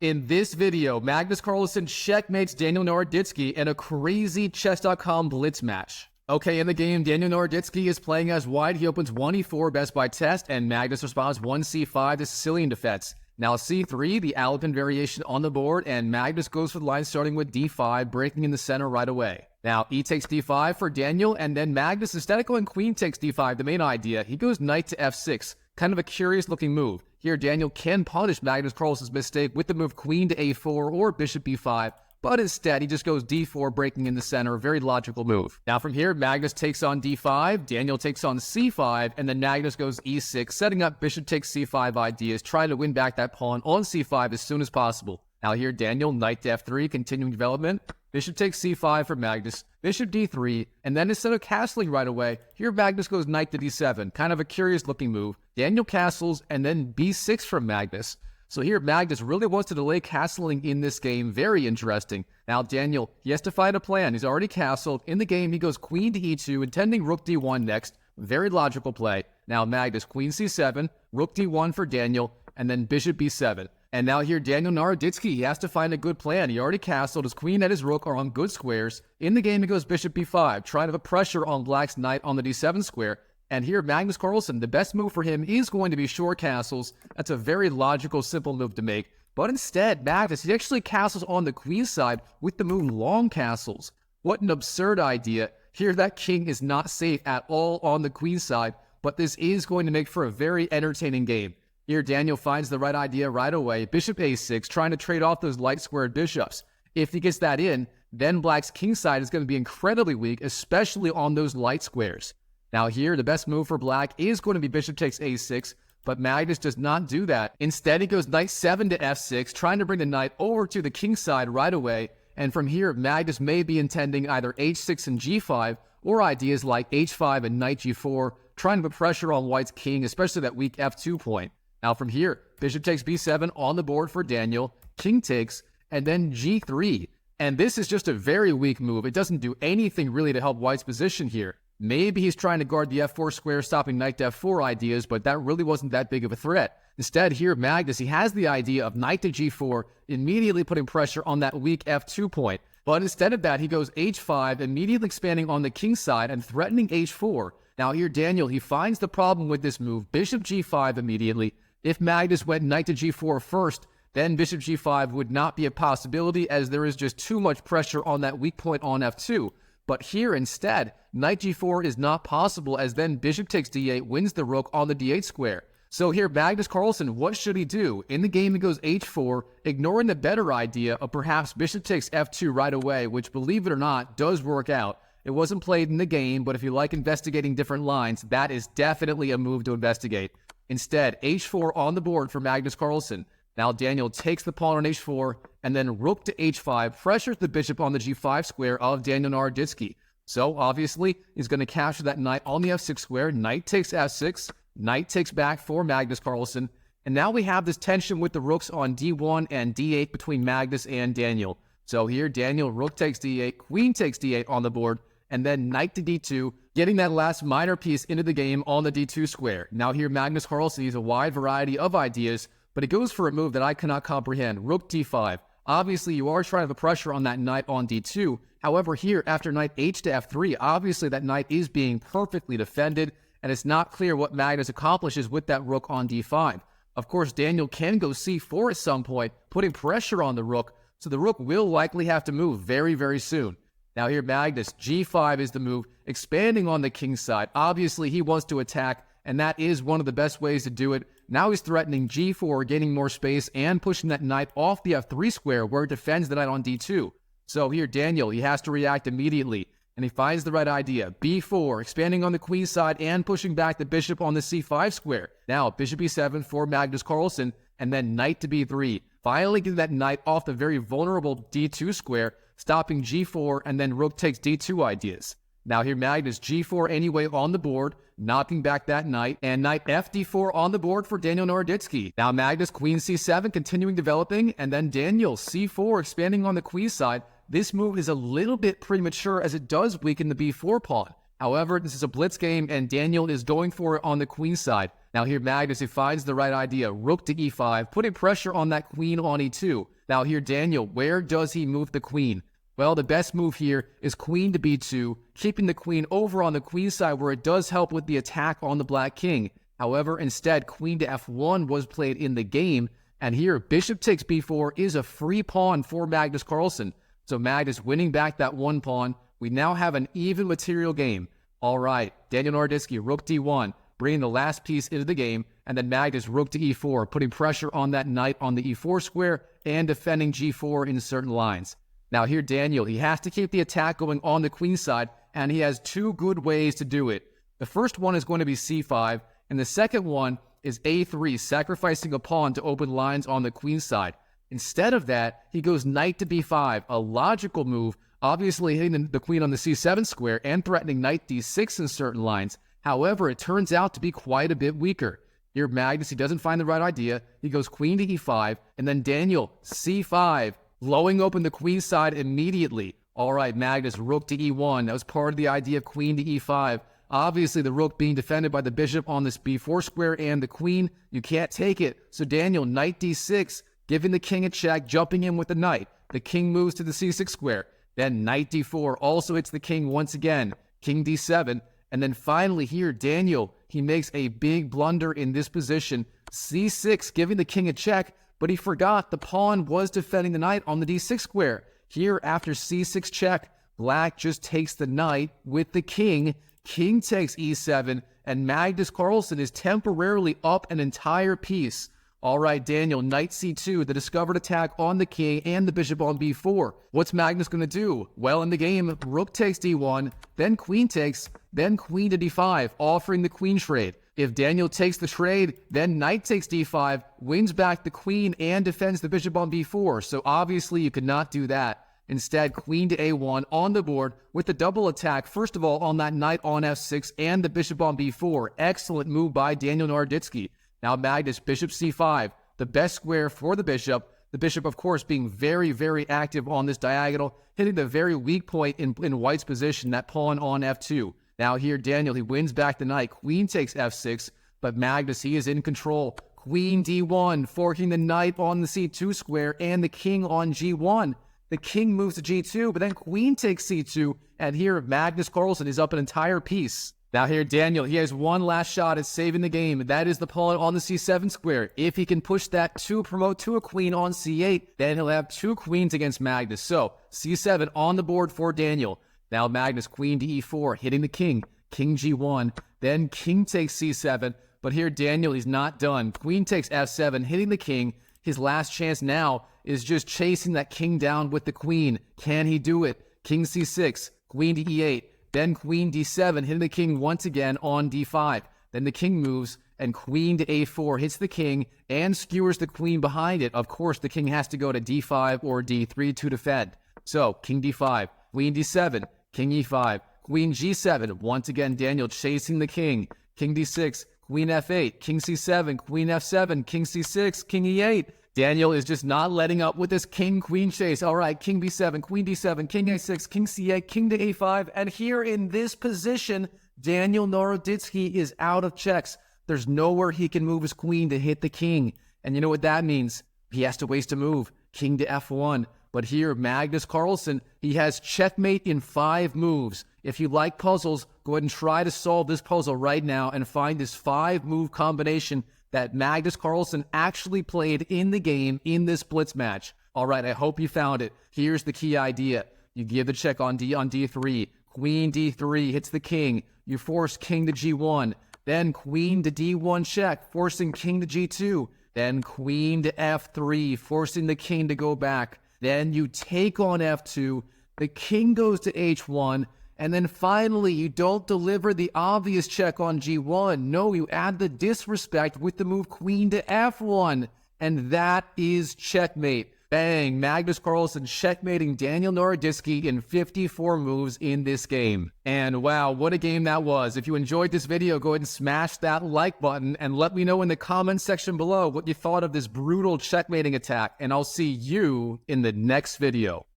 In this video, Magnus Carlsen checkmates Daniel Naroditsky in a crazy chess.com blitz match. Okay, in the game, Daniel Naroditsky is playing as white. He opens 1e4 best by test, and Magnus responds 1c5 to Sicilian Defense. Now c3, the Alapin variation on the board, and Magnus goes for the line starting with d5, breaking in the center right away. Now e takes d5 for Daniel, and then Magnus, instead of going queen takes d5, the main idea, he goes knight to f6. Kind of a curious looking move. Here Daniel can punish Magnus Carlsen's mistake with the move queen to a4 or bishop b5, but instead he just goes d4, breaking in the center, a very logical move. Now from here, Magnus takes on d5, Daniel takes on c5, and then Magnus goes e6, setting up bishop takes c5 ideas, trying to win back that pawn on c5 as soon as possible. Now here Daniel, knight to f3, continuing development. Bishop takes c5 for Magnus, bishop d3, and then instead of castling right away, here Magnus goes knight to d7, kind of a curious looking move. Daniel castles, and then b6 from Magnus. So here Magnus really wants to delay castling in this game, very interesting. Now Daniel, he has to find a plan, he's already castled. In the game he goes queen to e2, intending rook d1 next, very logical play. Now Magnus, queen c7, rook d1 for Daniel, and then bishop b7. And now here, Daniel Naroditsky, he has to find a good plan. He already castled. His queen and his rook are on good squares. In the game, he goes bishop b5, trying to put pressure on black's knight on the d7 square. And here, Magnus Carlsen, the best move for him is going to be short castles. That's a very logical, simple move to make. But instead, Magnus, he actually castles on the queen side with the move long castles. What an absurd idea. Here, that king is not safe at all on the queen side, but this is going to make for a very entertaining game. Here, Daniel finds the right idea right away. Bishop a6, trying to trade off those light squared bishops. If he gets that in, then black's kingside is going to be incredibly weak, especially on those light squares. Now here, the best move for black is going to be bishop takes a6, but Magnus does not do that. Instead, he goes knight 7 to f6, trying to bring the knight over to the kingside right away. And from here, Magnus may be intending either h6 and g5, or ideas like h5 and knight g4, trying to put pressure on white's king, especially that weak f2 point. Now from here, bishop takes b7 on the board for Daniel, king takes, and then g3. And this is just a very weak move. It doesn't do anything really to help white's position here. Maybe he's trying to guard the f4 square, stopping knight to f4 ideas, but that really wasn't that big of a threat. Instead, here Magnus, he has the idea of knight to g4, immediately putting pressure on that weak f2 point. But instead of that, he goes h5, immediately expanding on the king side and threatening h4. Now here Daniel, he finds the problem with this move, bishop g5 immediately. If Magnus went knight to g4 first, then bishop g5 would not be a possibility, as there is just too much pressure on that weak point on f2. But here instead, knight g4 is not possible, as then bishop takes d8 wins the rook on the d8 square. So here Magnus Carlsen, what should he do? In the game he goes h4, ignoring the better idea of perhaps bishop takes f2 right away, which, believe it or not, does work out. It wasn't played in the game, but if you like investigating different lines, that is definitely a move to investigate. Instead, h4 on the board for Magnus Carlsen. Now Daniel takes the pawn on h4, and then rook to h5, pressures the bishop on the g5 square of Daniel Naroditsky. So obviously, he's going to capture that knight on the f6 square. Knight takes f6, knight takes back for Magnus Carlsen. And now we have this tension with the rooks on d1 and d8 between Magnus and Daniel. So here, Daniel, rook takes d8, queen takes d8 on the board, and then knight to d2, getting that last minor piece into the game on the d2 square. Now here, Magnus Carlsen has a wide variety of ideas, but he goes for a move that I cannot comprehend, rook d5. Obviously, you are trying to put pressure on that knight on d2. However, here, after knight h to f3, obviously that knight is being perfectly defended, and it's not clear what Magnus accomplishes with that rook on d5. Of course, Daniel can go c4 at some point, putting pressure on the rook, so the rook will likely have to move very, very soon. Now here, Magnus, g5 is the move, expanding on the king side. Obviously, he wants to attack, and that is one of the best ways to do it. Now he's threatening g4, gaining more space, and pushing that knight off the f3 square, where it defends the knight on d2. So here, Daniel, he has to react immediately, and he finds the right idea. b4, expanding on the queen side, and pushing back the bishop on the c5 square. Now, bishop e7 for Magnus Carlsen, and then knight to b3. Finally getting that knight off the very vulnerable d2 square, stopping g4, and then rook takes d2 ideas. Now here, Magnus, g4 anyway on the board, knocking back that knight, and knight fd4 on the board for Daniel Naroditsky. Now Magnus, queen c7, continuing developing, and then Daniel, c4, expanding on the queen side. This move is a little bit premature, as it does weaken the b4 pawn. However, this is a blitz game, and Daniel is going for it on the queen side. Now here Magnus, he finds the right idea. Rook to e5, putting pressure on that queen on e2. Now here Daniel, where does he move the queen? Well, the best move here is queen to b2, keeping the queen over on the queen side where it does help with the attack on the black king. However, instead, queen to f1 was played in the game, and here bishop takes b4 is a free pawn for Magnus Carlsen. So Magnus winning back that one pawn. We now have an even material game. All right, Daniel Naroditsky, rook d1, bringing the last piece into the game, and then Magnus, rook to e4, putting pressure on that knight on the e4 square and defending g4 in certain lines. Now here Daniel, he has to keep the attack going on the queen side, and he has two good ways to do it. The first one is going to be c5, and the second one is a3, sacrificing a pawn to open lines on the queen side. Instead of that, he goes knight to b5, a logical move, obviously hitting the queen on the c7 square and threatening knight d6 in certain lines. However, it turns out to be quite a bit weaker. Here Magnus, he doesn't find the right idea. He goes queen to e5, and then Daniel, c5, blowing open the queen side immediately. All right, Magnus, rook to e1. That was part of the idea of queen to e5. Obviously, the rook being defended by the bishop on this b4 square and the queen. You can't take it. So Daniel, knight d6, giving the king a check, jumping in with the knight. The king moves to the c6 square. Then knight d4 also hits the king once again. King d7. And then finally here, Daniel, he makes a big blunder in this position. c6, giving the king a check, but he forgot the pawn was defending the knight on the d6 square. Here, after c6 check, black just takes the knight with the king. King takes e7, and Magnus Carlsen is temporarily up an entire piece. All right, Daniel, knight c2, the discovered attack on the king and the bishop on b4. What's Magnus going to do? Well, in the game, rook takes d1, then queen takes, then queen to d5, offering the queen trade. If Daniel takes the trade, then knight takes d5, wins back the queen, and defends the bishop on b4. So obviously you could not do that. Instead, queen to a1 on the board with the double attack, first of all, on that knight on f6 and the bishop on b4. Excellent move by Daniel Naroditsky. Now Magnus, bishop c5, the best square for the bishop. The bishop, of course, being very, very active on this diagonal, hitting the very weak point in white's position, that pawn on f2. Now here, Daniel, he wins back the knight. Queen takes f6, but Magnus, he is in control. Queen d1, forking the knight on the c2 square and the king on g1. The king moves to g2, but then queen takes c2, and here Magnus Carlsen is up an entire piece. Now here, Daniel, he has one last shot at saving the game. That is the pawn on the c7 square. If he can push that to promote to a queen on c8, then he'll have two queens against Magnus. So c7 on the board for Daniel. Now Magnus, queen to e4, hitting the king. King g1, then king takes c7. But here, Daniel, he's not done. Queen takes f7, hitting the king. His last chance now is just chasing that king down with the queen. Can he do it? King c6, queen to e8. Then queen d7, hitting the king once again on d5. Then the king moves, and queen to a4 hits the king and skewers the queen behind it. Of course, the king has to go to d5 or d3 to defend. So, king d5, queen d7, king e5, queen g7. Once again, Daniel chasing the king. King d6, queen f8, king c7, queen f7, king c6, king e8. Daniel is just not letting up with this king-queen chase. All right, king b7, queen d7, king a6, king c8, king to a5. And here in this position, Daniel Naroditsky is out of checks. There's nowhere he can move his queen to hit the king. And you know what that means? He has to waste a move. King to f1. But here, Magnus Carlsen, he has checkmate in 5 moves. If you like puzzles, go ahead and try to solve this puzzle right now and find this 5-move combination that Magnus Carlsen actually played in the game in this blitz match. All right, I hope you found it. Here's the key idea. You give the check on d3. Queen d3 hits the king. You force king to g1. Then queen to d1 check, forcing king to g2. Then queen to f3, forcing the king to go back. Then you take on f2. The king goes to h1. And then finally, you don't deliver the obvious check on g1. No, you add the disrespect with the move queen to f1. And that is checkmate. Bang, Magnus Carlsen checkmating Daniel Naroditsky in 54 moves in this game. And wow, what a game that was. If you enjoyed this video, go ahead and smash that like button and let me know in the comments section below what you thought of this brutal checkmating attack. And I'll see you in the next video.